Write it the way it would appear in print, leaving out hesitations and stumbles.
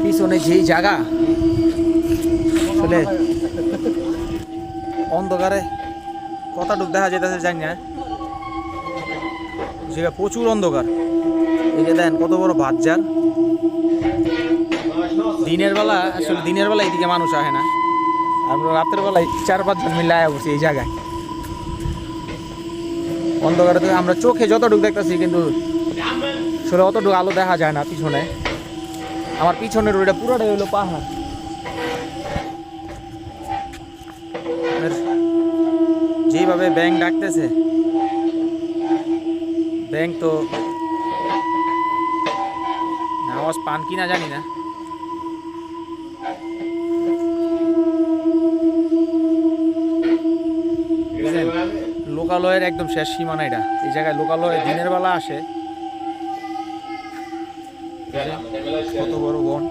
পিছনে যেই জায়গা আসলে অন্ধকারে কতটুক দেখা যেতেছে জানি না, যেটা প্রচুর অন্ধকার। এই যে দেন কত বড় বাজার। দিনের বেলা আসলে দিনের বেলা এইদিকে মানুষ আসে না, আমরা রাতের বেলায় 4-5 জন মিলে আয়া বসি এই জায়গায়। অন্ধকারে তো আমরা চোখে যতটুকু দেখতেছি কিন্তু আসলে অতটুকু আলো দেখা যায় না। পিছনে আমার পিছনের ওইটা পুরোটাই হলো পাহাড়। যেভাবে ব্যাং ডাকতেছে, ব্যাং তো আওয়াজ পান কিনা জানি না। লোকালয়ের একদম শেষ সীমানা এটা। এই জায়গায় লোকালয় দিনের বেলা আসে। কত বড় বন।